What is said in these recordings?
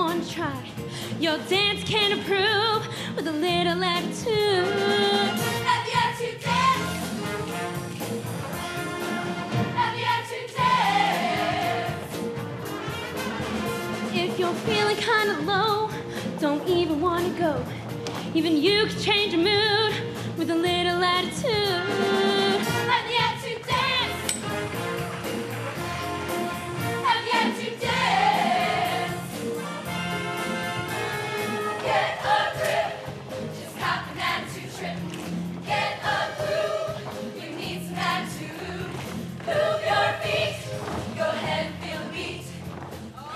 want to try. Your dance can improve with a little attitude. Have you had to dance? Have you had to dance? If you're feeling kind of low, don't even want to go. Even you can change your mood with a little attitude. Have you had to dance? Have you had to dance? Get a grip, just have an attitude trip. Get a groove, you need some attitude. Move your feet, go ahead and feel the beat.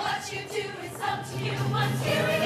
What you do is up to you. Once here we go.